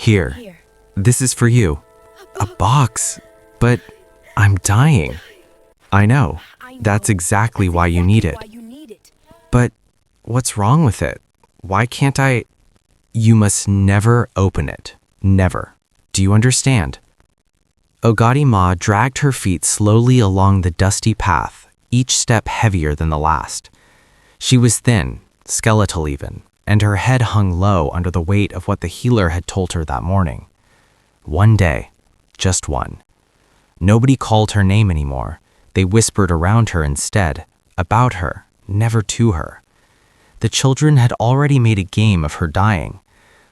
Here, this is for you. A box. But I'm dying. I know. That's exactly why you need it. But what's wrong with it? Why can't I? You must never open it. Never. Do you understand? Ogati Ma dragged her feet slowly along the dusty path, each step heavier than the last. She was thin, skeletal even, and her head hung low under the weight of what the healer had told her that morning. One day, just one. Nobody called her name anymore. They whispered around her instead, about her, never to her. The children had already made a game of her dying.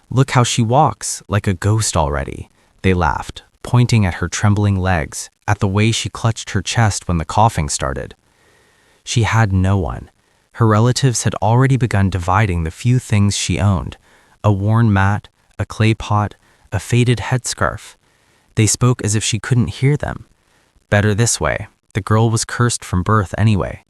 Look how she walks, like a ghost already, they laughed, pointing at her trembling legs, at the way she clutched her chest when the coughing started. She had no one. Her relatives had already begun dividing the few things she owned, a worn mat, a clay pot, a faded headscarf. They spoke as if she couldn't hear them. Better this way. The girl was cursed from birth anyway.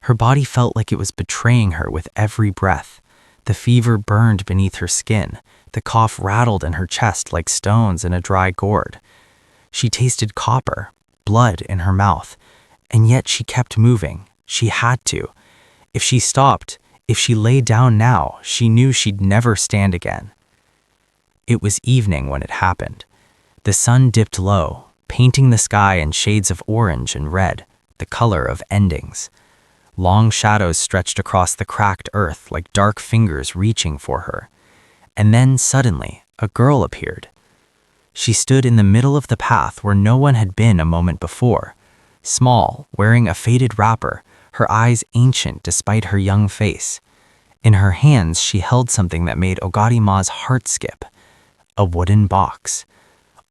Her body felt like it was betraying her with every breath. The fever burned beneath her skin. The cough rattled in her chest like stones in a dry gourd. She tasted copper, blood in her mouth, and yet she kept moving. She had to. If she stopped, if she lay down now, she knew she'd never stand again. It was evening when it happened. The sun dipped low, painting the sky in shades of orange and red, the color of endings. Long shadows stretched across the cracked earth like dark fingers reaching for her. And then suddenly, a girl appeared. She stood in the middle of the path where no one had been a moment before. Small, wearing a faded wrapper, her eyes ancient despite her young face. In her hands, she held something that made Ogati Ma's heart skip. A wooden box.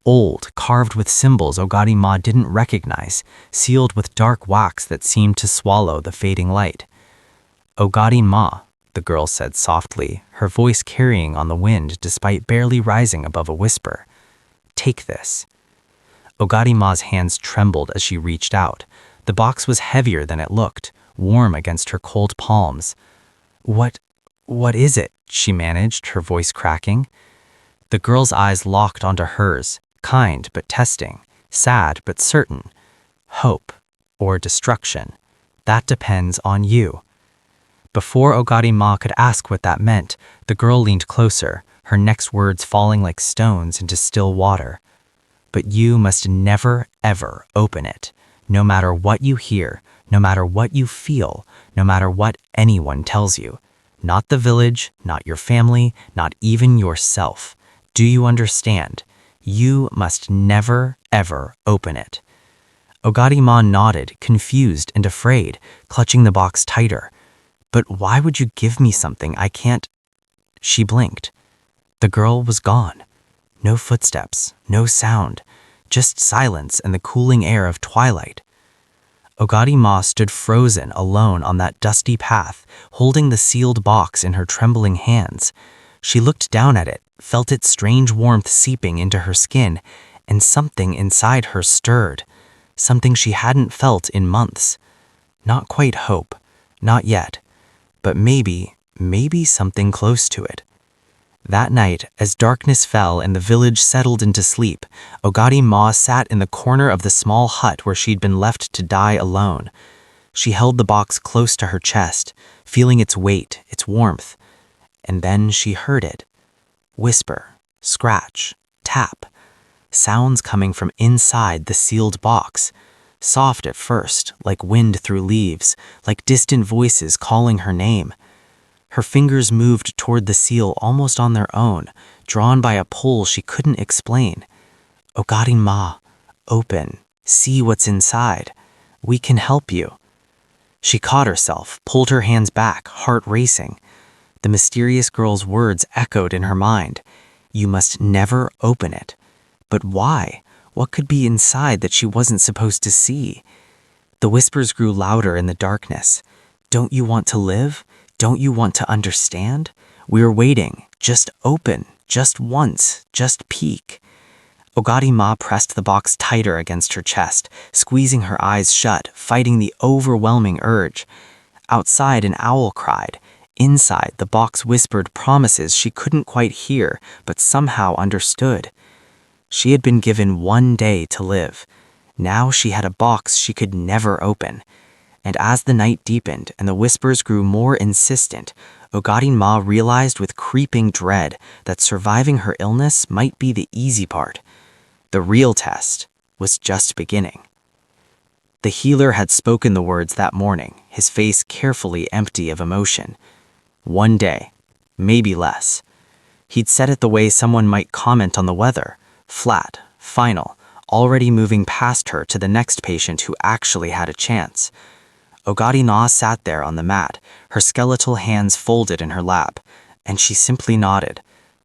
Old, carved with symbols Ogati Ma didn't recognize, sealed with dark wax that seemed to swallow the fading light. Ogati Ma, the girl said softly, her voice carrying on the wind despite barely rising above a whisper. Take this. Ogati Ma's hands trembled as she reached out. The box was heavier than it looked, warm against her cold palms. What is it? She managed, her voice cracking. The girl's eyes locked onto hers, kind but testing, sad but certain. Hope or destruction. That depends on you. Before Ogati Ma could ask what that meant, the girl leaned closer, her next words falling like stones into still water. But you must never, ever open it, no matter what you hear, no matter what you feel, no matter what anyone tells you. Not the village, not your family, not even yourself. Do you understand? You must never, ever open it. Ogati Ma nodded, confused and afraid, clutching the box tighter. But why would you give me something I can't? She blinked. The girl was gone. No footsteps, no sound, just silence and the cooling air of twilight. Ogati Ma stood frozen alone on that dusty path, holding the sealed box in her trembling hands. She looked down at it, felt its strange warmth seeping into her skin, and something inside her stirred, something she hadn't felt in months. Not quite hope, not yet, but maybe something close to it. That night, as darkness fell and the village settled into sleep, Ogati Ma sat in the corner of the small hut where she'd been left to die alone. She held the box close to her chest, feeling its weight, its warmth. And then she heard it. Whisper, scratch, tap. Sounds coming from inside the sealed box. Soft at first, like wind through leaves, like distant voices calling her name. Her fingers moved toward the seal almost on their own, drawn by a pull she couldn't explain. Ogati Ma, open, see what's inside. We can help you. She caught herself, pulled her hands back, heart racing. The mysterious girl's words echoed in her mind. You must never open it. But why? What could be inside that she wasn't supposed to see? The whispers grew louder in the darkness. Don't you want to live? Don't you want to understand? We're waiting. Just open. Just once. Just peek. Ogati Ma pressed the box tighter against her chest, squeezing her eyes shut, fighting the overwhelming urge. Outside, an owl cried. Inside, the box whispered promises she couldn't quite hear, but somehow understood. She had been given 1 day to live. Now she had a box she could never open. And as the night deepened and the whispers grew more insistent, Ogadin-ma realized with creeping dread that surviving her illness might be the easy part. The real test was just beginning. The healer had spoken the words that morning, his face carefully empty of emotion. 1 day, maybe less. He'd said it the way someone might comment on the weather, flat, final, already moving past her to the next patient who actually had a chance. Ogadina sat there on the mat, her skeletal hands folded in her lap, and she simply nodded.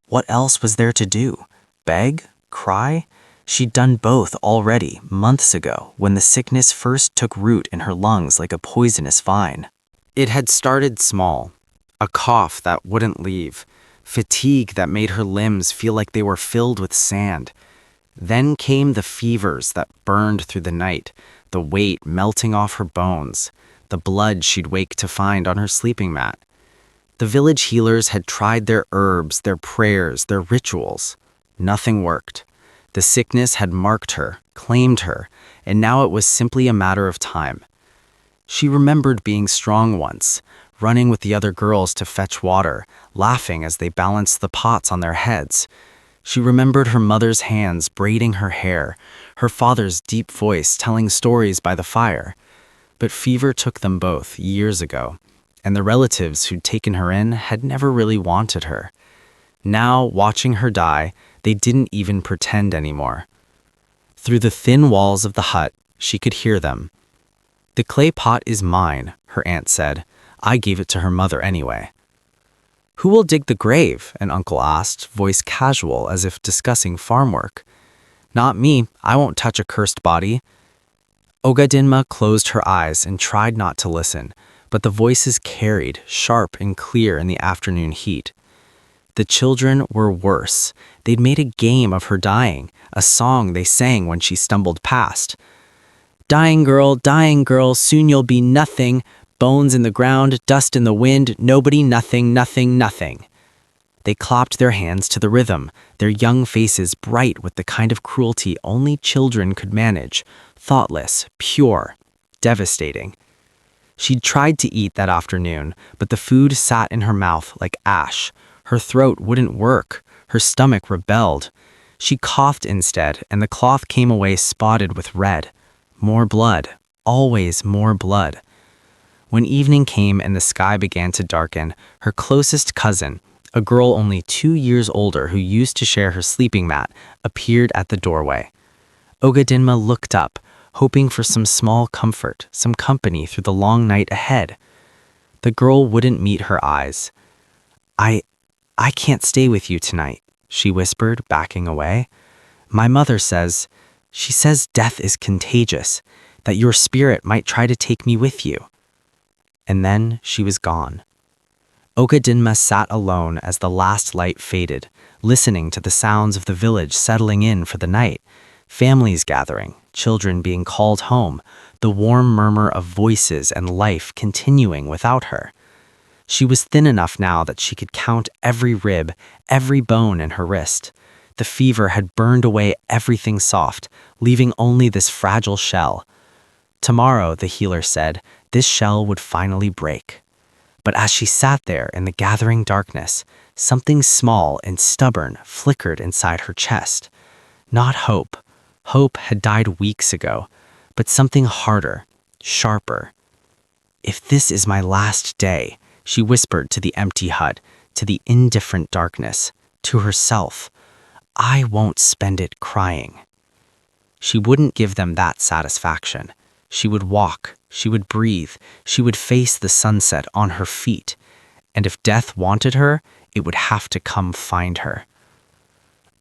What else was there to do? Beg? Cry? She'd done both already, months ago, when the sickness first took root in her lungs like a poisonous vine. It had started small. A cough that wouldn't leave, fatigue that made her limbs feel like they were filled with sand. Then came the fevers that burned through the night, the weight melting off her bones, the blood she'd wake to find on her sleeping mat. The village healers had tried their herbs, their prayers, their rituals. Nothing worked. The sickness had marked her, claimed her, and now it was simply a matter of time. She remembered being strong once, running with the other girls to fetch water, laughing as they balanced the pots on their heads. She remembered her mother's hands braiding her hair, her father's deep voice telling stories by the fire. But fever took them both years ago, and the relatives who'd taken her in had never really wanted her. Now, watching her die, they didn't even pretend anymore. Through the thin walls of the hut, she could hear them. "The clay pot is mine," her aunt said. "I gave it to her mother anyway." "Who will dig the grave?" an uncle asked, voice casual as if discussing farm work. "Not me. I won't touch a cursed body." Ogadinma closed her eyes and tried not to listen, but the voices carried, sharp and clear in the afternoon heat. The children were worse. They'd made a game of her dying, a song they sang when she stumbled past. dying girl, soon you'll be nothing. Bones in the ground, dust in the wind, nobody, nothing, nothing, nothing." They clapped their hands to the rhythm, their young faces bright with the kind of cruelty only children could manage, thoughtless, pure, devastating. She'd tried to eat that afternoon, but the food sat in her mouth like ash. Her throat wouldn't work. Her stomach rebelled. She coughed instead, and the cloth came away spotted with red. More blood. Always more blood. When evening came and the sky began to darken, her closest cousin, a girl only 2 years older who used to share her sleeping mat, appeared at the doorway. Ogadinma looked up, hoping for some small comfort, some company through the long night ahead. The girl wouldn't meet her eyes. I can't stay with you tonight," she whispered, backing away. "My mother says death is contagious, that your spirit might try to take me with you." And then she was gone. Ogadinma sat alone as the last light faded, listening to the sounds of the village settling in for the night, families gathering, children being called home, the warm murmur of voices and life continuing without her. She was thin enough now that she could count every rib, every bone in her wrist. The fever had burned away everything soft, leaving only this fragile shell. Tomorrow, the healer said, this shell would finally break. But as she sat there in the gathering darkness, something small and stubborn flickered inside her chest. Not hope. Hope had died weeks ago, but something harder, sharper. "If this is my last day," she whispered to the empty hut, to the indifferent darkness, to herself, "I won't spend it crying." She wouldn't give them that satisfaction. She would walk, she would breathe, she would face the sunset on her feet. And if death wanted her, it would have to come find her.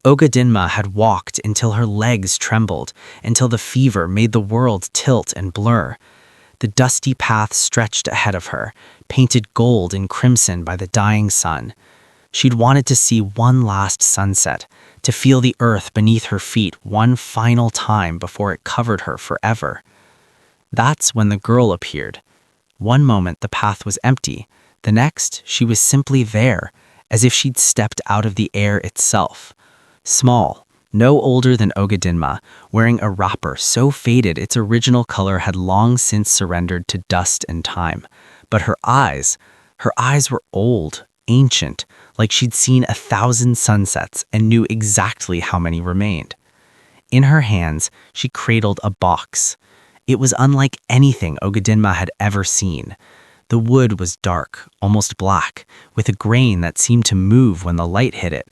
Ogadinma had walked until her legs trembled, until the fever made the world tilt and blur. The dusty path stretched ahead of her, painted gold and crimson by the dying sun. She'd wanted to see one last sunset, to feel the earth beneath her feet one final time before it covered her forever. That's when the girl appeared. One moment the path was empty, The next, she was simply there, as if she'd stepped out of the air itself. Small, no older than Ogadinma, wearing a wrapper so faded its original color had long since surrendered to dust and time. But her eyes were old, ancient, like she'd seen 1,000 sunsets and knew exactly how many remained. In her hands, she cradled a box. It was unlike anything Ogadinma had ever seen. The wood was dark, almost black, with a grain that seemed to move when the light hit it.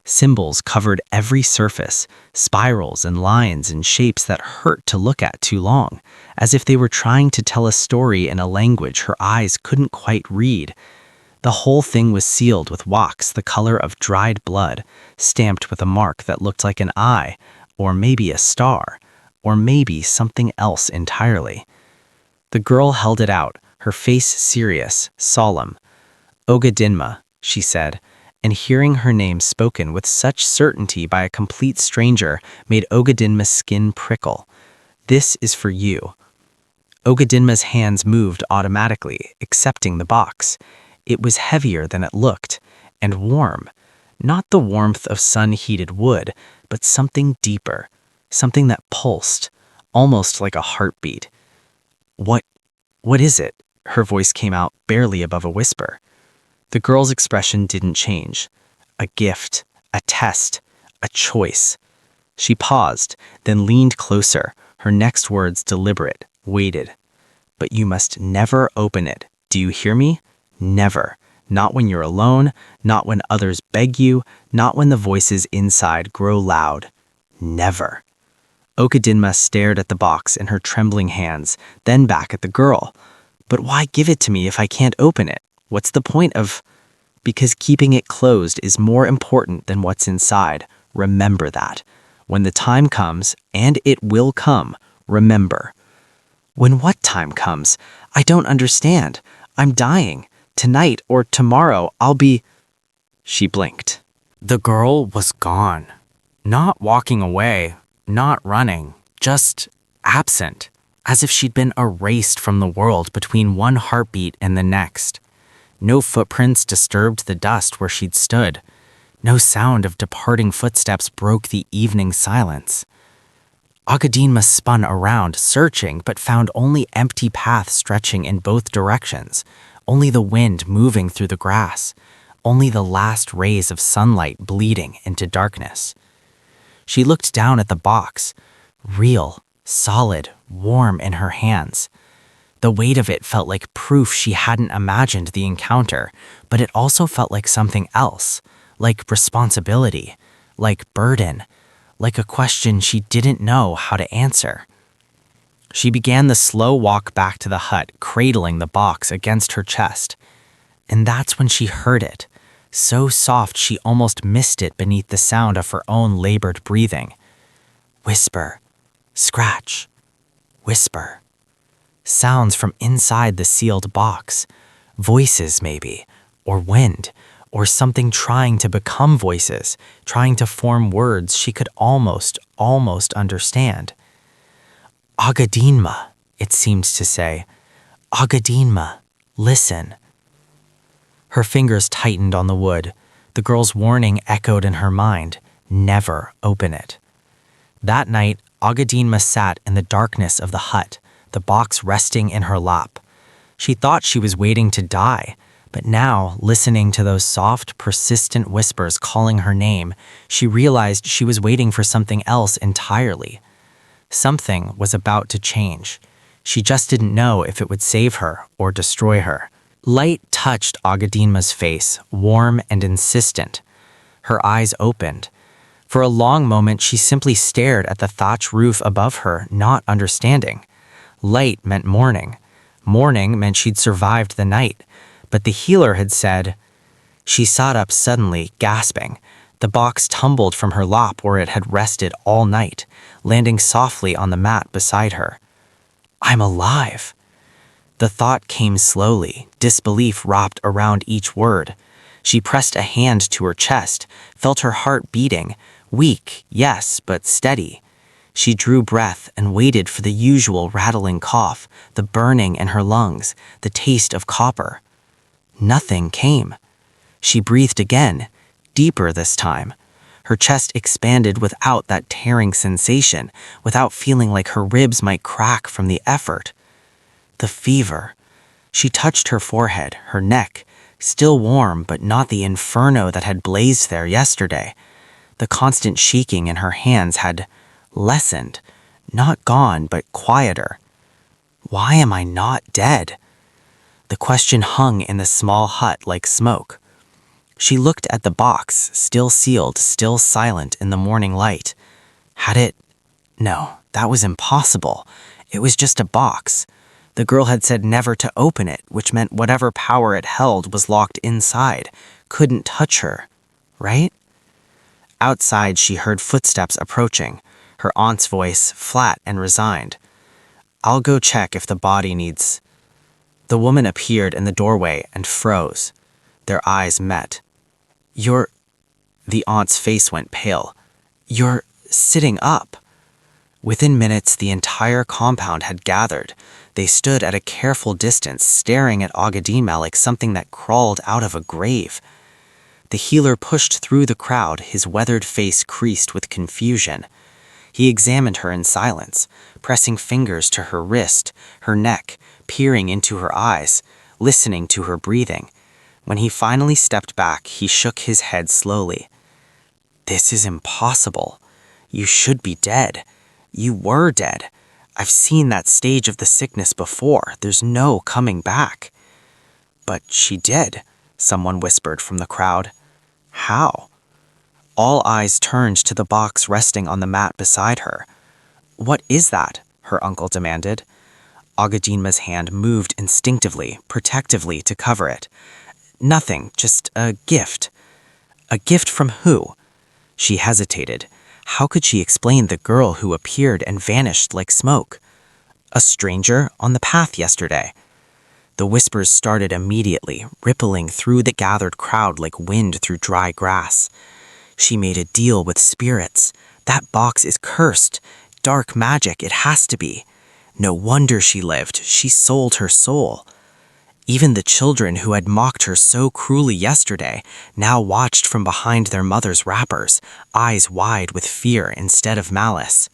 Symbols covered every surface, spirals and lines and shapes that hurt to look at too long, as if they were trying to tell a story in a language her eyes couldn't quite read. The whole thing was sealed with wax the color of dried blood, stamped with a mark that looked like an eye, or maybe a star, or maybe something else entirely. The girl held it out, her face serious, solemn. "Ogadinma," she said, and hearing her name spoken with such certainty by a complete stranger made Ogadinma's skin prickle. "This is for you." Ogadinma's hands moved automatically, accepting the box. It was heavier than it looked, and warm. Not the warmth of sun-heated wood, but something deeper, something that pulsed, almost like a heartbeat. What is it?" Her voice came out barely above a whisper. The girl's expression didn't change. A gift, a test, a choice. She paused, then leaned closer, her next words deliberate, waited. "But you must never open it. Do you hear me? Never. Not when you're alone, not when others beg you, not when the voices inside grow loud. Never." Ogadinma stared at the box in her trembling hands, then back at the girl. "But why give it to me if I can't open it? What's the point of—" "Because keeping it closed is more important than what's inside. Remember that. When the time comes, and it will come, remember." "When what time comes? I don't understand. I'm dying. Tonight or tomorrow, I'll be—" She blinked. The girl was gone. Not walking away, not running, just absent, as if she'd been erased from the world between one heartbeat and the next. No footprints disturbed the dust where she'd stood. No sound of departing footsteps broke the evening silence. Ogadinma spun around, searching, but found only empty paths stretching in both directions, only the wind moving through the grass, only the last rays of sunlight bleeding into darkness. She looked down at the box, real, solid, warm in her hands. The weight of it felt like proof she hadn't imagined the encounter, but it also felt like something else, like responsibility, like burden, like a question she didn't know how to answer. She began the slow walk back to the hut, cradling the box against her chest. And that's when she heard it, so soft she almost missed it beneath the sound of her own labored breathing. Whisper, scratch, whisper. Sounds from inside the sealed box. Voices, maybe, or wind, or something trying to become voices, trying to form words she could almost understand. Ogadinma, it seemed to say. Ogadinma, listen. Her fingers tightened on the wood. The girl's warning echoed in her mind. Never open it. That night, Ogadinma sat in the darkness of the hut, the box resting in her lap. She thought she was waiting to die, but now, listening to those soft, persistent whispers calling her name, she realized she was waiting for something else entirely. Something was about to change. She just didn't know if it would save her or destroy her. Light touched Ogadinma's face, warm and insistent. Her eyes opened. For a long moment, she simply stared at the thatch roof above her, not understanding. Light meant morning. Morning meant she'd survived the night. But the healer had said... She sat up suddenly, gasping. The box tumbled from her lap where it had rested all night, landing softly on the mat beside her. I'm alive. The thought came slowly, disbelief wrapped around each word. She pressed a hand to her chest, felt her heart beating, weak, yes, but steady. She drew breath and waited for the usual rattling cough, the burning in her lungs, the taste of copper. Nothing came. She breathed again, deeper this time. Her chest expanded without that tearing sensation, without feeling like her ribs might crack from the effort. The fever. She touched her forehead, her neck, still warm but not the inferno that had blazed there yesterday. The constant shaking in her hands had lessened, not gone but quieter. Why am I not dead? The question hung in the small hut like smoke. She looked at the box, still sealed, still silent in the morning light. Had it? No, that was impossible. It was just a box. The girl had said never to open it, which meant whatever power it held was locked inside, couldn't touch her, right? Outside, she heard footsteps approaching, her aunt's voice flat and resigned. "I'll go check if the body needs." The woman appeared in the doorway and froze. Their eyes met. "You're..." The aunt's face went pale. "You're sitting up." Within minutes, the entire compound had gathered. They stood at a careful distance, staring at Agadima like something that crawled out of a grave. The healer pushed through the crowd, his weathered face creased with confusion. He examined her in silence, pressing fingers to her wrist, her neck, peering into her eyes, listening to her breathing. When he finally stepped back, he shook his head slowly. "This is impossible. You should be dead. You were dead. I've seen that stage of the sickness before. There's no coming back." "But she did," someone whispered from the crowd. "How?" All eyes turned to the box resting on the mat beside her. "What is that?" her uncle demanded. Agadima's hand moved instinctively, protectively to cover it. "Nothing, just a gift." "A gift from who?" She hesitated. How could she explain the girl who appeared and vanished like smoke? "A stranger on the path yesterday." The whispers started immediately, rippling through the gathered crowd like wind through dry grass. "She made a deal with spirits. That box is cursed. Dark magic, it has to be. No wonder she lived. She sold her soul." Even the children who had mocked her so cruelly yesterday now watched from behind their mother's wrappers, eyes wide with fear instead of malice.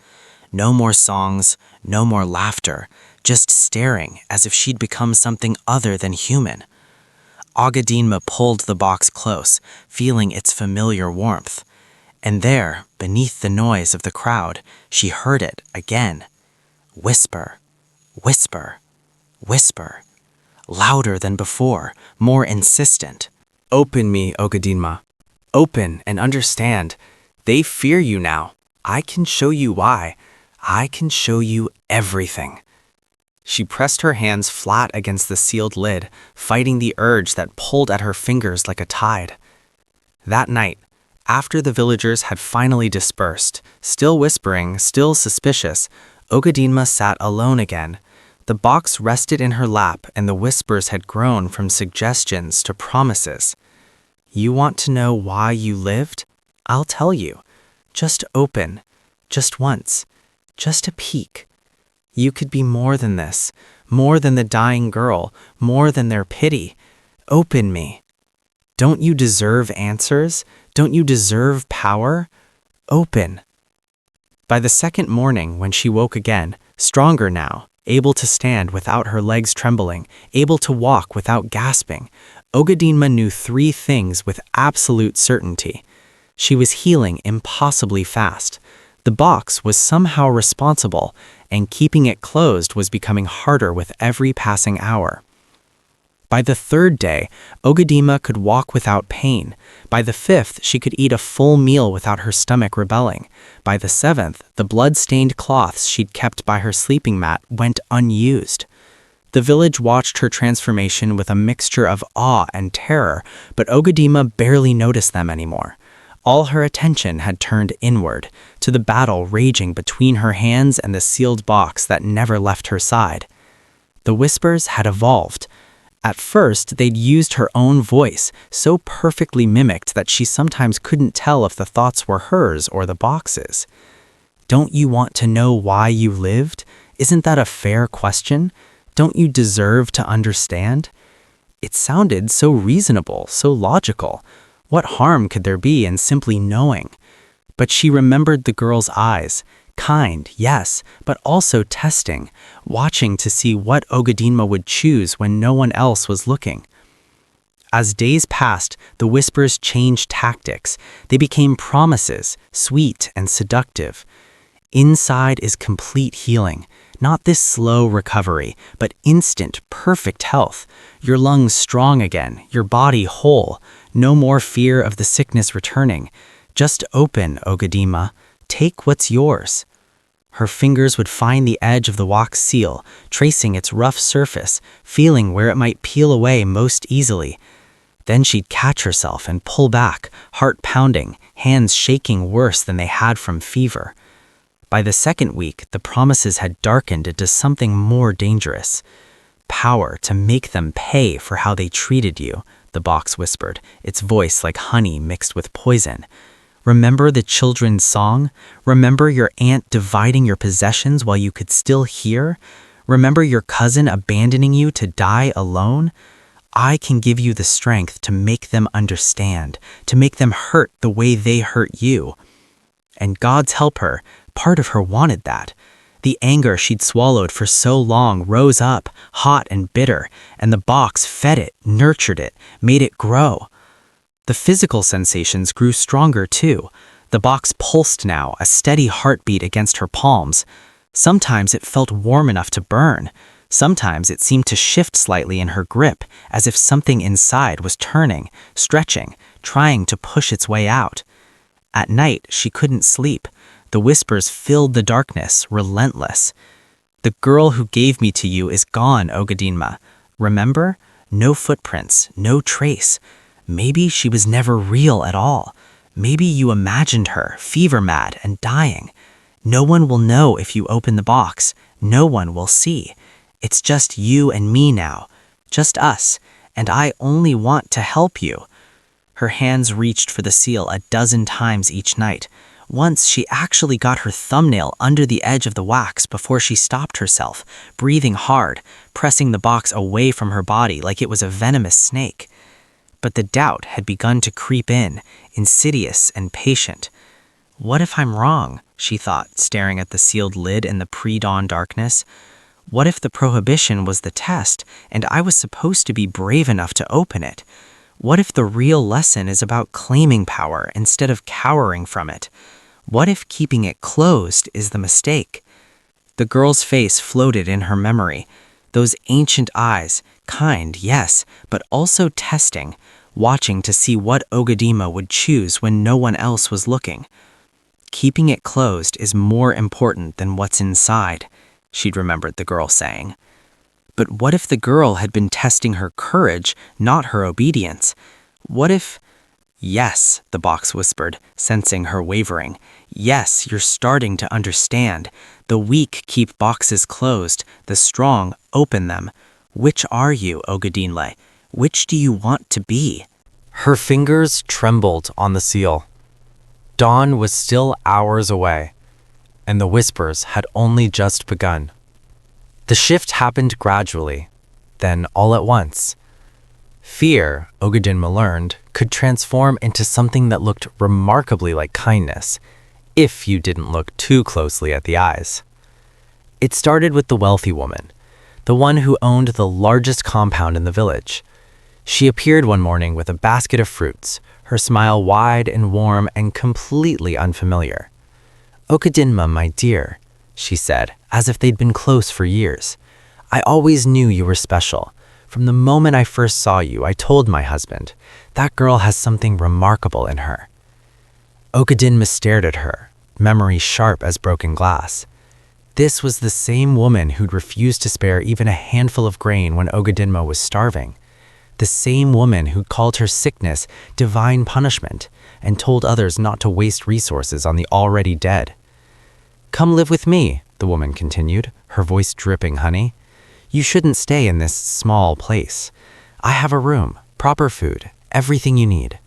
No more songs, no more laughter, just staring as if she'd become something other than human. Agadinma pulled the box close, feeling its familiar warmth. And there, beneath the noise of the crowd, she heard it again. Whisper, whisper, whisper. Louder than before, more insistent. "Open me, Agadinma. Open and understand. They fear you now. I can show you why. I can show you everything." She pressed her hands flat against the sealed lid, fighting the urge that pulled at her fingers like a tide. That night, after the villagers had finally dispersed, still whispering, still suspicious, Agadinma sat alone again. The box rested in her lap, and the whispers had grown from suggestions to promises. "You want to know why you lived? I'll tell you. Just open. Just once. Just a peek. You could be more than this, more than the dying girl, more than their pity. Open me. Don't you deserve answers? Don't you deserve power? Open." By the second morning, when she woke again, stronger now, able to stand without her legs trembling, able to walk without gasping, Agadinma knew 3 things with absolute certainty. She was healing impossibly fast. The box was somehow responsible, and keeping it closed was becoming harder with every passing hour. By the 3rd day, Agadinma could walk without pain. By the 5th, she could eat a full meal without her stomach rebelling. By the 7th, the blood-stained cloths she'd kept by her sleeping mat went unused. The village watched her transformation with a mixture of awe and terror, but Agadinma barely noticed them anymore. All her attention had turned inward, to the battle raging between her hands and the sealed box that never left her side. The whispers had evolved. At first, they'd used her own voice, so perfectly mimicked that she sometimes couldn't tell if the thoughts were hers or the box's. "Don't you want to know why you lived? Isn't that a fair question? Don't you deserve to understand? It sounded so reasonable, so logical. What harm could there be in simply knowing? But she remembered the girl's eyes. Kind, yes, but also testing, watching to see what Ogadinma would choose when no one else was looking. As days passed, the whispers changed tactics. They became promises, sweet and seductive. Inside is complete healing, not this slow recovery, but instant, perfect health. Your lungs strong again, your body whole. No more fear of the sickness returning. Just open, Ogadinma. Take what's yours. Her fingers would find the edge of the wax seal, tracing its rough surface, feeling where it might peel away most easily. Then she'd catch herself and pull back, heart pounding, hands shaking worse than they had from fever. By the second week, the promises had darkened into something more dangerous. Power to make them pay for how they treated you, the box whispered, its voice like honey mixed with poison. Remember the children's song? Remember your aunt dividing your possessions while you could still hear? Remember your cousin abandoning you to die alone? I can give you the strength to make them understand, to make them hurt the way they hurt you. And God's help her, part of her wanted that. The anger she'd swallowed for so long rose up, hot and bitter, and the box fed it, nurtured it, made it grow. The physical sensations grew stronger too. The box pulsed now, a steady heartbeat against her palms. Sometimes it felt warm enough to burn. Sometimes it seemed to shift slightly in her grip, as if something inside was turning, stretching, trying to push its way out. At night, she couldn't sleep. The whispers filled the darkness, relentless. The girl who gave me to you is gone, Ogadinma. Remember? No footprints, no trace. Maybe she was never real at all. Maybe you imagined her, fever-mad and dying. No one will know if you open the box. No one will see. It's just you and me now. Just us. And I only want to help you. Her hands reached for the seal a dozen times each night. Once she actually got her thumbnail under the edge of the wax before she stopped herself, breathing hard, pressing the box away from her body like it was a venomous snake. But the doubt had begun to creep in, insidious and patient. What if I'm wrong? She thought, staring at the sealed lid in the pre-dawn darkness. What if the prohibition was the test, and I was supposed to be brave enough to open it? What if the real lesson is about claiming power instead of cowering from it? What if keeping it closed is the mistake? The girl's face floated in her memory. Those ancient eyes, kind, yes, but also testing, watching to see what Ogadinma would choose when no one else was looking. Keeping it closed is more important than what's inside, she'd remembered the girl saying. But what if the girl had been testing her courage, not her obedience? What if... Yes, the box whispered, sensing her wavering. Yes, you're starting to understand. The weak keep boxes closed, the strong open them. Which are you, Ogadinle? Which do you want to be? Her fingers trembled on the seal. Dawn was still hours away, and the whispers had only just begun. The shift happened gradually, then all at once. Fear, Ogadinma learned, could transform into something that looked remarkably like kindness, if you didn't look too closely at the eyes. It started with the wealthy woman, the one who owned the largest compound in the village. She appeared one morning with a basket of fruits, her smile wide and warm and completely unfamiliar. "Ogadinma, my dear," she said, as if they'd been close for years. "I always knew you were special. From the moment I first saw you, I told my husband, that girl has something remarkable in her." Ogadinma stared at her, memory sharp as broken glass. This was the same woman who'd refused to spare even a handful of grain when Ogadinma was starving. The same woman who'd called her sickness divine punishment and told others not to waste resources on the already dead. "Come live with me," the woman continued, her voice dripping honey. "You shouldn't stay in this small place. I have a room, proper food, everything you need."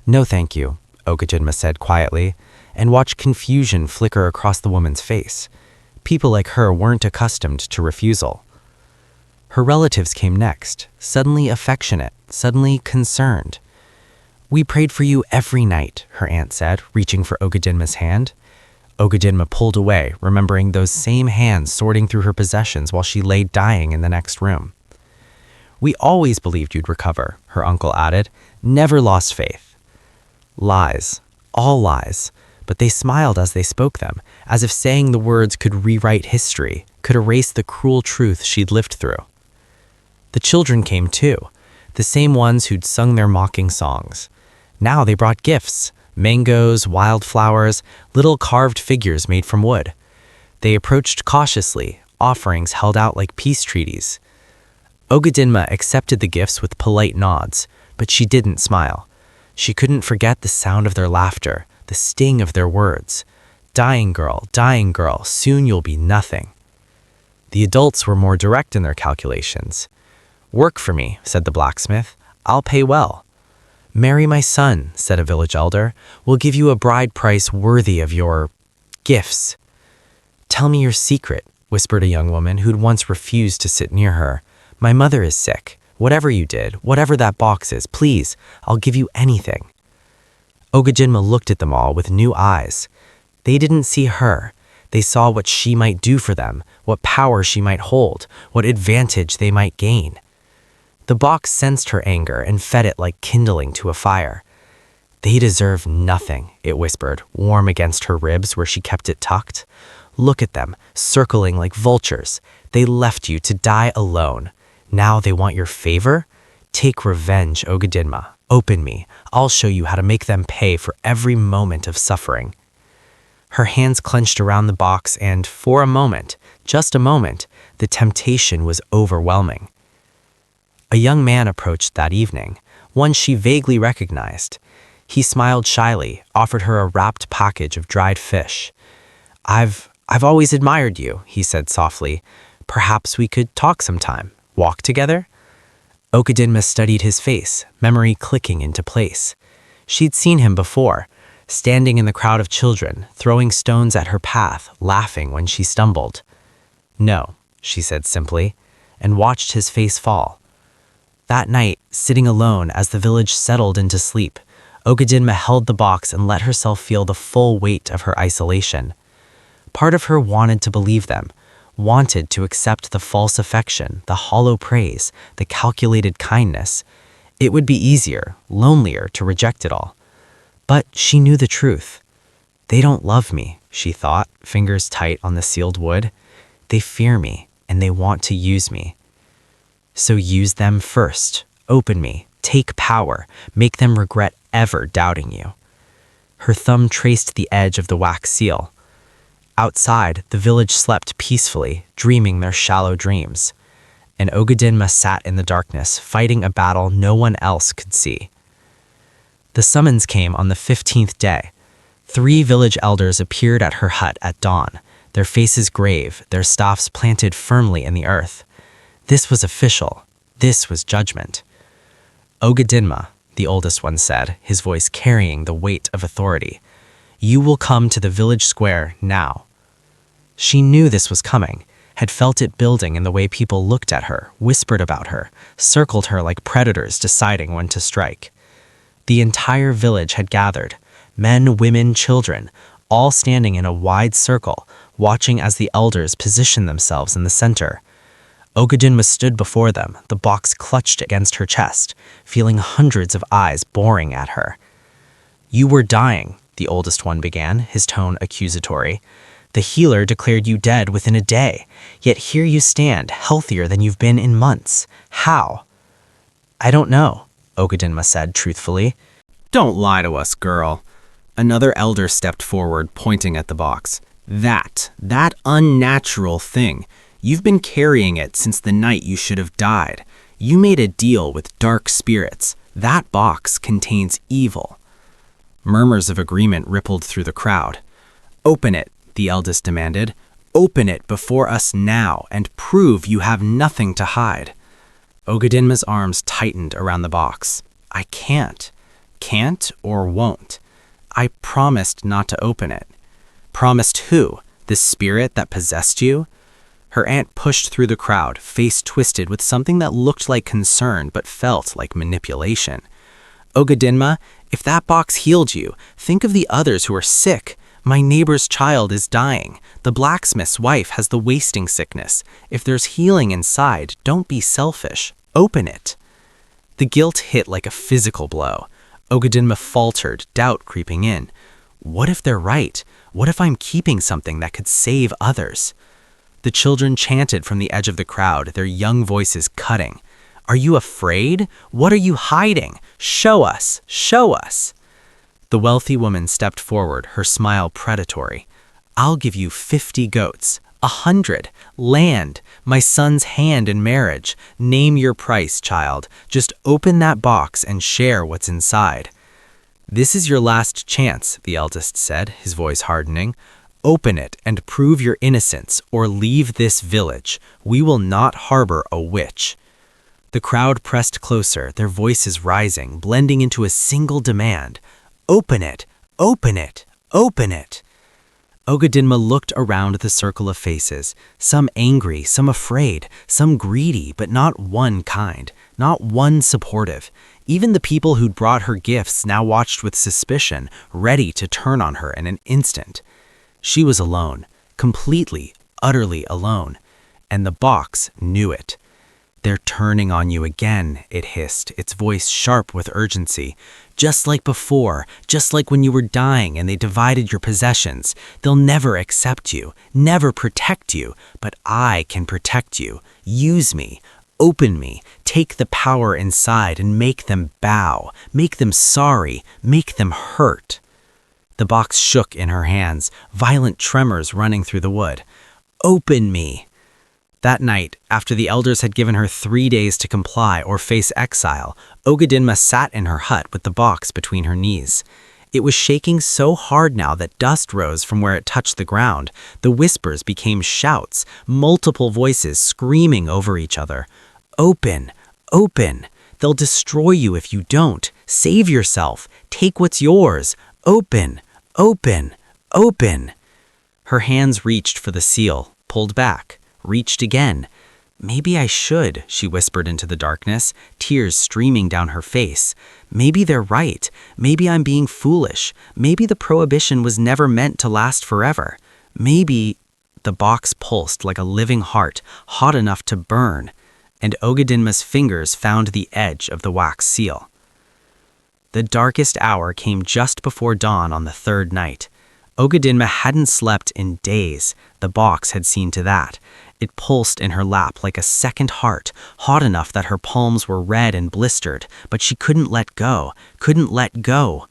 "No thank you," Ogadinma said quietly, and watched confusion flicker across the woman's face. People like her weren't accustomed to refusal. Her relatives came next, suddenly affectionate, suddenly concerned. "We prayed for you every night," her aunt said, reaching for Ogadinma's hand. Ogadinma pulled away, remembering those same hands sorting through her possessions while she lay dying in the next room. "We always believed you'd recover," her uncle added, "never lost faith." Lies, all lies, but they smiled as they spoke them, as if saying the words could rewrite history, could erase the cruel truth she'd lived through. The children came too, the same ones who'd sung their mocking songs. Now they brought gifts, mangoes, wildflowers, little carved figures made from wood. They approached cautiously, offerings held out like peace treaties. Ogadinma accepted the gifts with polite nods, but she didn't smile. She couldn't forget the sound of their laughter, the sting of their words. Dying girl, soon you'll be nothing." The adults were more direct in their calculations. "Work for me," said the blacksmith. "I'll pay well." "Marry my son," said a village elder. "We'll give you a bride price worthy of your gifts." "Tell me your secret," whispered a young woman who'd once refused to sit near her. "My mother is sick. Whatever you did, whatever that box is, please, I'll give you anything." Ogadinma looked at them all with new eyes. They didn't see her. They saw what she might do for them, what power she might hold, what advantage they might gain. The box sensed her anger and fed it like kindling to a fire. "They deserve nothing," it whispered, warm against her ribs where she kept it tucked. "Look at them, circling like vultures. They left you to die alone. Now they want your favor? Take revenge, Ogadinma. Open me. I'll show you how to make them pay for every moment of suffering." Her hands clenched around the box and, for a moment, just a moment, the temptation was overwhelming. A young man approached that evening, one she vaguely recognized. He smiled shyly, offered her a wrapped package of dried fish. I've always admired you," he said softly. "Perhaps we could talk sometime. Walk together?" Ogadinma studied his face, memory clicking into place. She'd seen him before, standing in the crowd of children, throwing stones at her path, laughing when she stumbled. "No," she said simply, and watched his face fall. That night, sitting alone as the village settled into sleep, Ogadinma held the box and let herself feel the full weight of her isolation. Part of her wanted to believe them, wanted to accept the false affection, the hollow praise, the calculated kindness. It would be easier, lonelier to reject it all. But she knew the truth. "They don't love me," she thought, fingers tight on the sealed wood. "They fear me, and they want to use me. So use them first. Open me, take power, make them regret ever doubting you." Her thumb traced the edge of the wax seal. Outside, the village slept peacefully, dreaming their shallow dreams. And Ogadinma sat in the darkness, fighting a battle no one else could see. The summons came on the 15th day. 3 village elders appeared at her hut at dawn, their faces grave, their staffs planted firmly in the earth. This was official. This was judgment. "Ogadinma," the oldest one said, his voice carrying the weight of authority, "you will come to the village square now." She knew this was coming, had felt it building in the way people looked at her, whispered about her, circled her like predators deciding when to strike. The entire village had gathered, men, women, children, all standing in a wide circle, watching as the elders positioned themselves in the center. Ogadinma stood before them, the box clutched against her chest, feeling hundreds of eyes boring at her. "You were dying," the oldest one began, his tone accusatory. "The healer declared you dead within a day, yet here you stand, healthier than you've been in months. How?" "I don't know," Ogadinma said truthfully. "Don't lie to us, girl." Another elder stepped forward, pointing at the box. That unnatural thing. You've been carrying it since the night you should have died. You made a deal with dark spirits. That box contains evil." Murmurs of agreement rippled through the crowd. "Open it," the eldest demanded. "Open it before us now and prove you have nothing to hide." Ogadinma's arms tightened around the box. "I can't. Can't or won't. I promised not to open it." "Promised who? The spirit that possessed you?" Her aunt pushed through the crowd, face twisted with something that looked like concern but felt like manipulation. Ogadinma, if that box healed you, think of the others who are sick. My neighbor's child is dying. The blacksmith's wife has the wasting sickness. If there's healing inside, don't be selfish. Open it. The guilt hit like a physical blow. Ogadinma faltered, doubt creeping in. What if they're right? What if I'm keeping something that could save others? The children chanted from the edge of the crowd, their young voices cutting. Are you afraid? What are you hiding? Show us! Show us! The wealthy woman stepped forward, her smile predatory. I'll give you 50 goats, 100, land, my son's hand in marriage. Name your price, child. Just open that box and share what's inside. This is your last chance, the eldest said, his voice hardening. Open it and prove your innocence, or leave this village. We will not harbor a witch. The crowd pressed closer, their voices rising, blending into a single demand. Open it! Open it! Open it! Ogadinma looked around the circle of faces, some angry, some afraid, some greedy, but not one kind, not one supportive. Even the people who'd brought her gifts now watched with suspicion, ready to turn on her in an instant. She was alone, completely, utterly alone, and the box knew it. They're turning on you again, it hissed, its voice sharp with urgency. Just like before, just like when you were dying and they divided your possessions. They'll never accept you, never protect you, but I can protect you. Use me, open me, take the power inside and make them bow, make them sorry, make them hurt. The box shook in her hands, violent tremors running through the wood. Open me! That night, after the elders had given her 3 days to comply or face exile, Ogadinma sat in her hut with the box between her knees. It was shaking so hard now that dust rose from where it touched the ground. The whispers became shouts, multiple voices screaming over each other. Open! Open! They'll destroy you if you don't. Save yourself. Take what's yours. Open! Open! Open! Her hands reached for the seal, pulled back, reached again. Maybe I should, she whispered into the darkness, tears streaming down her face. Maybe they're right. Maybe I'm being foolish. Maybe the prohibition was never meant to last forever. Maybe... The box pulsed like a living heart, hot enough to burn, and Ogadinma's fingers found the edge of the wax seal. The darkest hour came just before dawn on the third night. Ogadinma hadn't slept in days. The box had seen to that. It pulsed in her lap like a second heart, hot enough that her palms were red and blistered, but she couldn't let go, couldn't let go.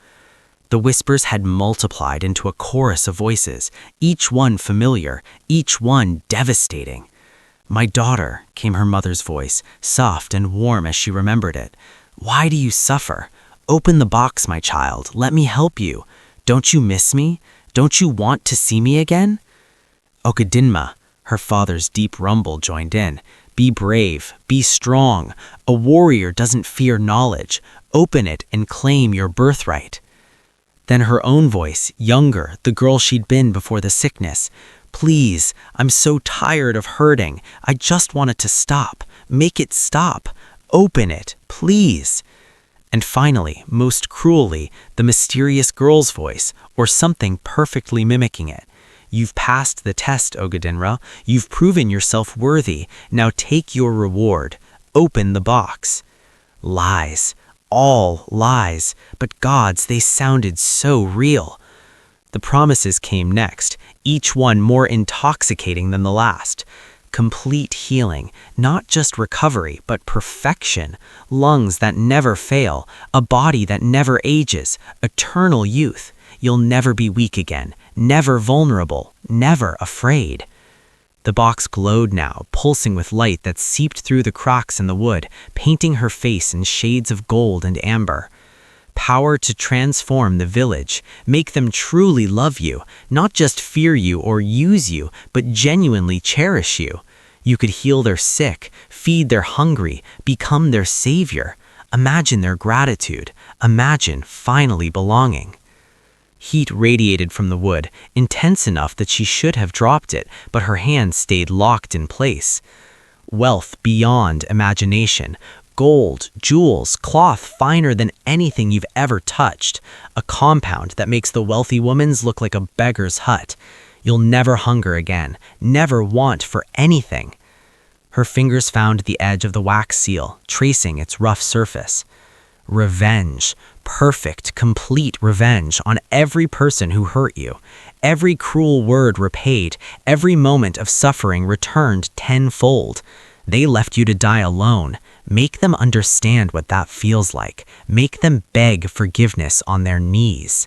The whispers had multiplied into a chorus of voices, each one familiar, each one devastating. My daughter, came her mother's voice, soft and warm as she remembered it. Why do you suffer? Open the box, my child. Let me help you. Don't you miss me? Don't you want to see me again? Ogadinma, her father's deep rumble joined in. Be brave, be strong. A warrior doesn't fear knowledge. Open it and claim your birthright. Then her own voice, younger, the girl she'd been before the sickness. Please, I'm so tired of hurting. I just want it to stop. Make it stop. Open it, please. And finally, most cruelly, the mysterious girl's voice, or something perfectly mimicking it. You've passed the test, Ogadinma. You've proven yourself worthy. Now take your reward. Open the box. Lies. All lies. But gods, they sounded so real. The promises came next, each one more intoxicating than the last. Complete healing, not just recovery, but perfection. Lungs that never fail, a body that never ages, eternal youth. You'll never be weak again, never vulnerable, never afraid. The box glowed now, pulsing with light that seeped through the cracks in the wood, painting her face in shades of gold and amber. Power to transform the village, make them truly love you, not just fear you or use you, but genuinely cherish you. You could heal their sick, feed their hungry, become their savior. Imagine their gratitude. Imagine finally belonging. Heat radiated from the wood, intense enough that she should have dropped it, but her hand stayed locked in place. Wealth beyond imagination. Gold, jewels, cloth finer than anything you've ever touched. A compound that makes the wealthy woman's look like a beggar's hut. You'll never hunger again, never want for anything. Her fingers found the edge of the wax seal, tracing its rough surface. Revenge. Perfect, complete revenge on every person who hurt you. Every cruel word repaid, every moment of suffering returned tenfold. They left you to die alone. Make them understand what that feels like. Make them beg forgiveness on their knees.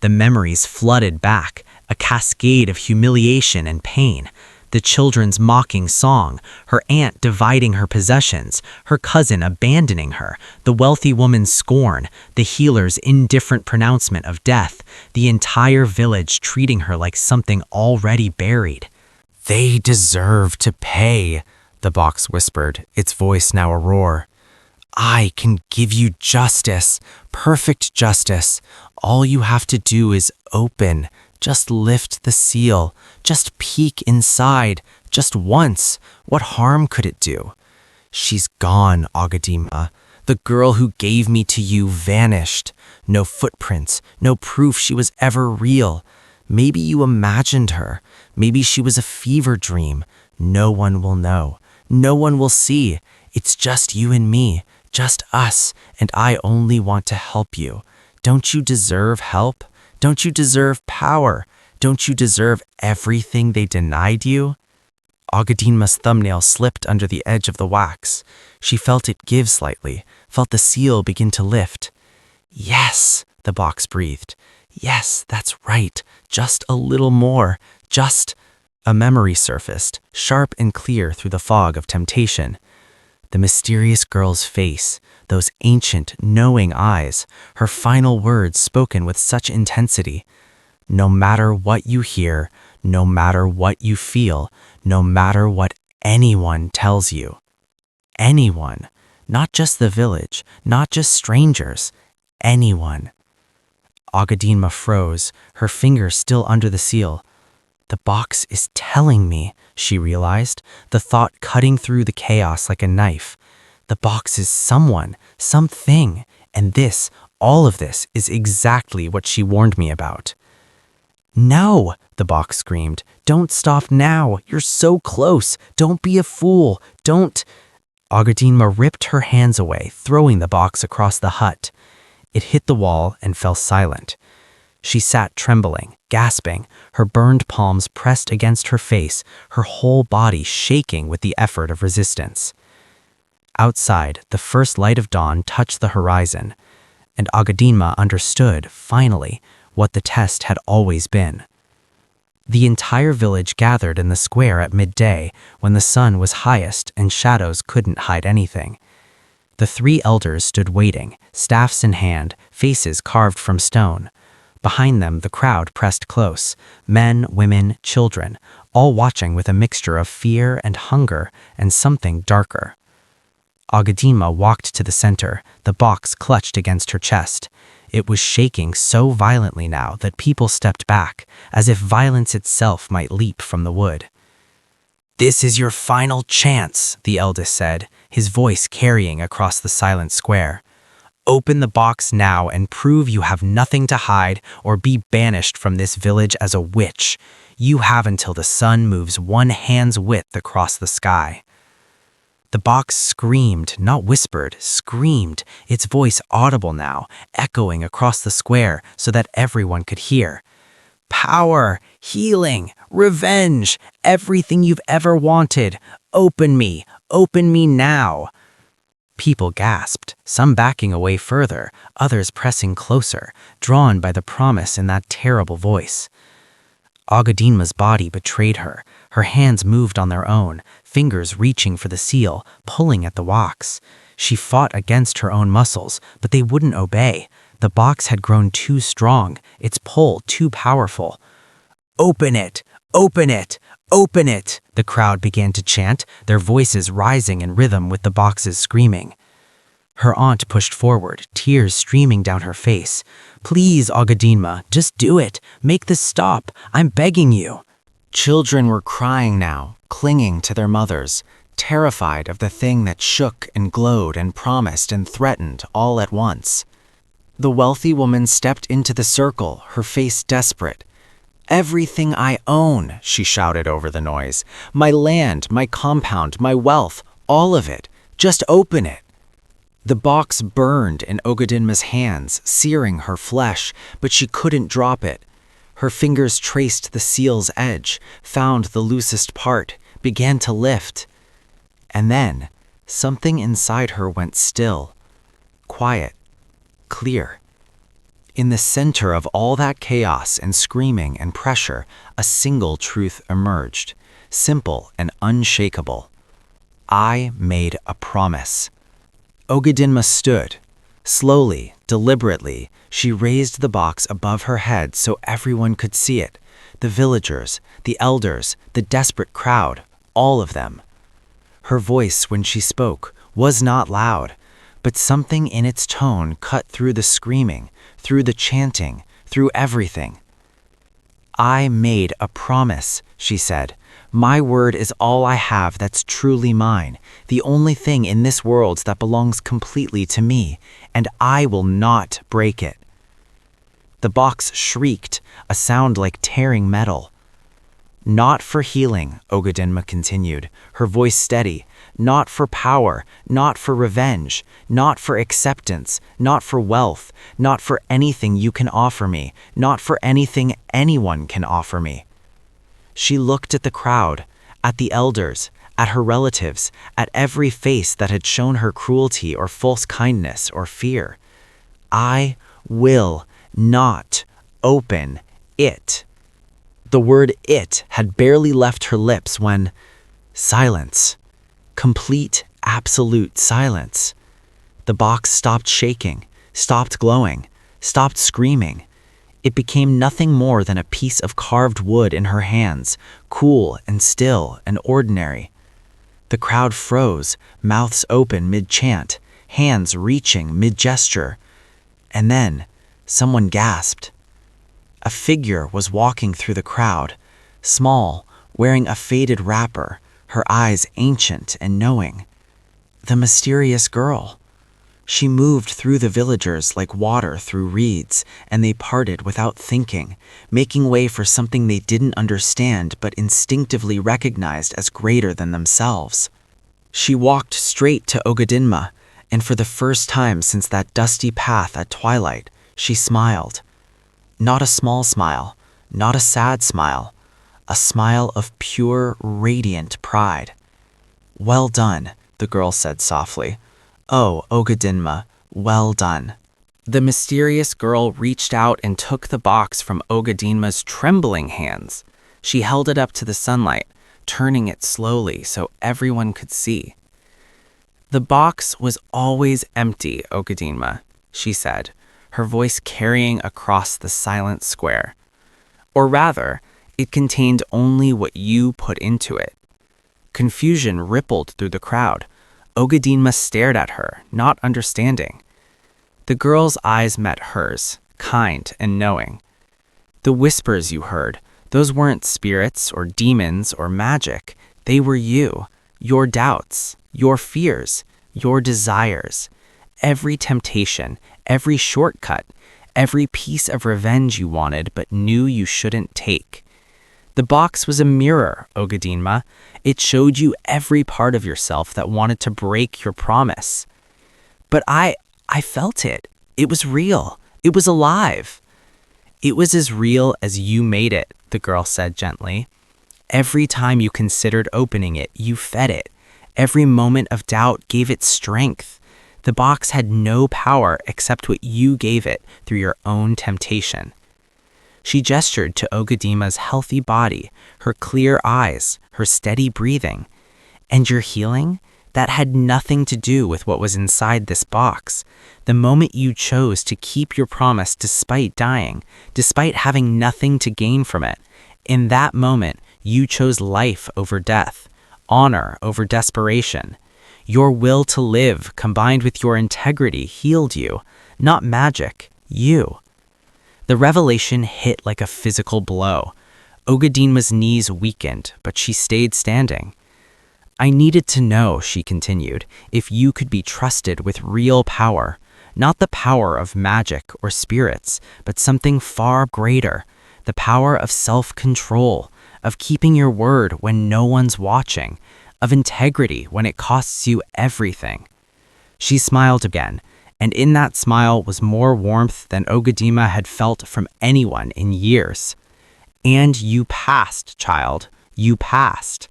The memories flooded back, a cascade of humiliation and pain. The children's mocking song, her aunt dividing her possessions, her cousin abandoning her, the wealthy woman's scorn, the healer's indifferent pronouncement of death, the entire village treating her like something already buried. They deserve to pay, the box whispered, its voice now a roar. I can give you justice, perfect justice. All you have to do is open. Just lift the seal. Just peek inside. Just once. What harm could it do? She's gone, Agadima. The girl who gave me to you vanished. No footprints, no proof she was ever real. Maybe you imagined her. Maybe she was a fever dream. No one will know. No one will see. It's just you and me. Just us. And I only want to help you. Don't you deserve help? Don't you deserve power? Don't you deserve everything they denied you? Agadima's thumbnail slipped under the edge of the wax. She felt it give slightly, felt the seal begin to lift. Yes, the box breathed. Yes, that's right. Just a little more. Just... A memory surfaced, sharp and clear through the fog of temptation. The mysterious girl's face, those ancient, knowing eyes, her final words spoken with such intensity. No matter what you hear, no matter what you feel, no matter what anyone tells you. Anyone. Not just the village, not just strangers. Anyone. Agadinma froze, her finger still under the seal. The box is telling me, she realized, the thought cutting through the chaos like a knife. The box is someone, something, and this, all of this, is exactly what she warned me about. No, the box screamed. Don't stop now. You're so close. Don't be a fool. Don't... Agadinma ripped her hands away, throwing the box across the hut. It hit the wall and fell silent. She sat trembling, gasping, her burned palms pressed against her face, her whole body shaking with the effort of resistance. Outside, the first light of dawn touched the horizon, and Agadinma understood, finally, what the test had always been. The entire village gathered in the square at midday when the sun was highest and shadows couldn't hide anything. The three elders stood waiting, staffs in hand, faces carved from stone. Behind them, the crowd pressed close, men, women, children, all watching with a mixture of fear and hunger and something darker. Agadinma walked to the center, the box clutched against her chest. It was shaking so violently now that people stepped back, as if violence itself might leap from the wood. "This is your final chance," the eldest said, his voice carrying across the silent square. "Open the box now and prove you have nothing to hide or be banished from this village as a witch. You have until the sun moves one hand's width across the sky." The box screamed, not whispered, screamed, its voice audible now, echoing across the square so that everyone could hear. "Power, healing, revenge, everything you've ever wanted. Open me now." People gasped, some backing away further, others pressing closer, drawn by the promise in that terrible voice. Agadinma's body betrayed her. Her hands moved on their own, fingers reaching for the seal, pulling at the wax. She fought against her own muscles, but they wouldn't obey. The box had grown too strong, its pull too powerful. "Open it! Open it! Open it!" the crowd began to chant, their voices rising in rhythm with the box's screaming. Her aunt pushed forward, tears streaming down her face. "Please, Ogadinma, just do it. Make this stop. I'm begging you." Children were crying now, clinging to their mothers, terrified of the thing that shook and glowed and promised and threatened all at once. The wealthy woman stepped into the circle, her face desperate. "Everything I own," she shouted over the noise. "My land, my compound, my wealth, all of it. Just open it." The box burned in Ogadinma's hands, searing her flesh, but she couldn't drop it. Her fingers traced the seal's edge, found the loosest part, began to lift. And then, something inside her went still. Quiet. Clear. In the center of all that chaos and screaming and pressure, a single truth emerged, simple and unshakable. I made a promise. Ogadinma stood. Slowly, deliberately, she raised the box above her head so everyone could see it. The villagers, the elders, the desperate crowd, all of them. Her voice, when she spoke, was not loud, but something in its tone cut through the screaming, through the chanting, through everything. "I made a promise," she said. "My word is all I have that's truly mine, the only thing in this world that belongs completely to me, and I will not break it." The box shrieked, a sound like tearing metal. "Not for healing," Ogadinma continued, her voice steady. "Not for power, not for revenge, not for acceptance, not for wealth, not for anything you can offer me, not for anything anyone can offer me." She looked at the crowd, at the elders, at her relatives, at every face that had shown her cruelty or false kindness or fear. "I will not open it." The word "it" had barely left her lips when silence. Complete, absolute silence. The box stopped shaking, stopped glowing, stopped screaming. It became nothing more than a piece of carved wood in her hands, cool and still and ordinary. The crowd froze, mouths open mid-chant, hands reaching mid-gesture. And then, someone gasped. A figure was walking through the crowd, small, wearing a faded wrapper, her eyes ancient and knowing. The mysterious girl. She moved through the villagers like water through reeds, and they parted without thinking, making way for something they didn't understand but instinctively recognized as greater than themselves. She walked straight to Ogadinma, and for the first time since that dusty path at twilight, she smiled. Not a small smile, not a sad smile, a smile of pure, radiant pride. "Well done," the girl said softly. "Oh, Ogadinma, well done." The mysterious girl reached out and took the box from Ogadinma's trembling hands. She held it up to the sunlight, turning it slowly so everyone could see. "The box was always empty, Ogadinma," she said, her voice carrying across the silent square. "Or rather, it contained only what you put into it." Confusion rippled through the crowd. Ogadinma stared at her, not understanding. The girl's eyes met hers, kind and knowing. "The whispers you heard, those weren't spirits or demons or magic. They were you, your doubts, your fears, your desires. Every temptation, every shortcut, every piece of revenge you wanted but knew you shouldn't take. The box was a mirror, Ogadinma. It showed you every part of yourself that wanted to break your promise. But I felt it. It was real. It was alive." "It was as real as you made it," the girl said gently. "Every time you considered opening it, you fed it. Every moment of doubt gave it strength. The box had no power except what you gave it through your own temptation." She gestured to Ogadinma's healthy body, her clear eyes, her steady breathing. "And your healing? That had nothing to do with what was inside this box. The moment you chose to keep your promise despite dying, despite having nothing to gain from it, in that moment you chose life over death, honor over desperation. Your will to live, combined with your integrity, healed you. Not magic, you. The revelation hit like a physical blow. Ogadinma's knees weakened, but she stayed standing. I needed to know, she continued, if you could be trusted with real power, not the power of magic or spirits, but something far greater, the power of self-control, of keeping your word when no one's watching, of integrity when it costs you everything. She smiled again, and in that smile was more warmth than Ogadima had felt from anyone in years. And you passed, child. You passed.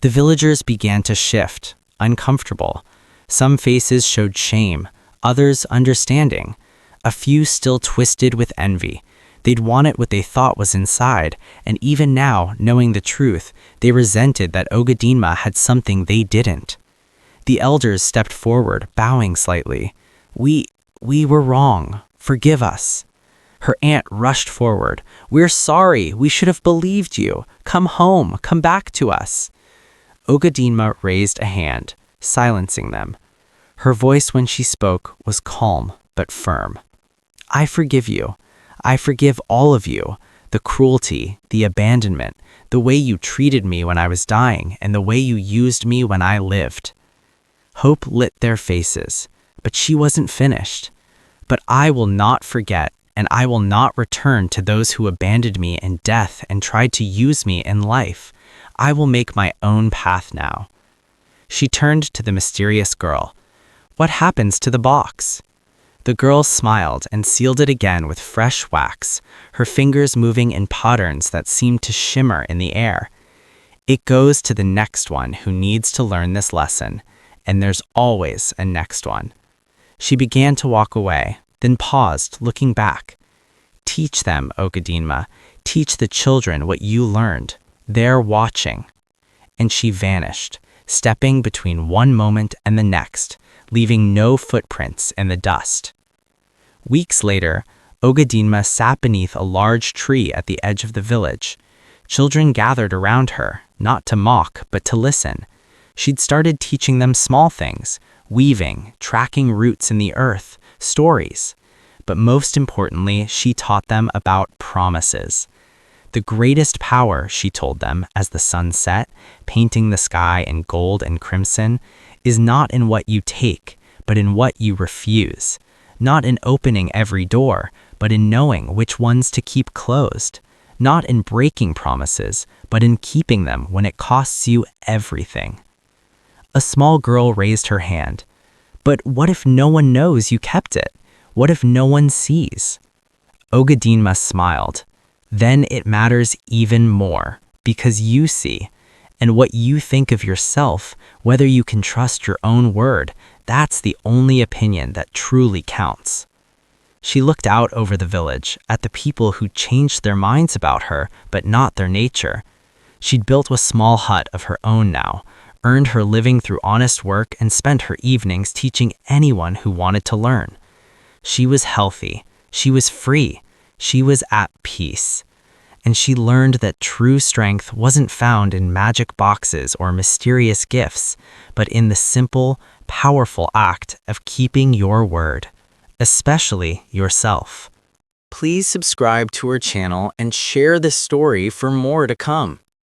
The villagers began to shift, uncomfortable. Some faces showed shame, others understanding. A few still twisted with envy. They'd wanted what they thought was inside, and even now, knowing the truth, they resented that Ogadinma had something they didn't. The elders stepped forward, bowing slightly. We were wrong. Forgive us. Her aunt rushed forward. We're sorry. We should have believed you. Come home. Come back to us. Ogadinma raised a hand, silencing them. Her voice when she spoke was calm but firm. I forgive you. I forgive all of you. The cruelty, the abandonment, the way you treated me when I was dying, and the way you used me when I lived. Hope lit their faces, but she wasn't finished. But I will not forget, and I will not return to those who abandoned me in death and tried to use me in life. I will make my own path now. She turned to the mysterious girl. What happens to the box? The girl smiled and sealed it again with fresh wax, her fingers moving in patterns that seemed to shimmer in the air. It goes to the next one who needs to learn this lesson, and there's always a next one. She began to walk away, then paused, looking back. Teach them, Ogadinma. Teach the children what you learned. They're watching. And she vanished, stepping between one moment and the next, leaving no footprints in the dust. Weeks later, Ogadinma sat beneath a large tree at the edge of the village. Children gathered around her, not to mock, but to listen. She'd started teaching them small things, weaving, tracking roots in the earth, stories. But most importantly, she taught them about promises. The greatest power, she told them, as the sun set, painting the sky in gold and crimson, is not in what you take, but in what you refuse. Not in opening every door, but in knowing which ones to keep closed. Not in breaking promises, but in keeping them when it costs you everything. A small girl raised her hand. But what if no one knows you kept it? What if no one sees? Ogadinma smiled. Then it matters even more, because you see. And what you think of yourself, whether you can trust your own word, that's the only opinion that truly counts. She looked out over the village, at the people who changed their minds about her, but not their nature. She'd built a small hut of her own now, earned her living through honest work, and spent her evenings teaching anyone who wanted to learn. She was healthy. She was free. She was at peace. And she learned that true strength wasn't found in magic boxes or mysterious gifts, but in the simple, powerful act of keeping your word, especially yourself. Please subscribe to our channel and share this story for more to come.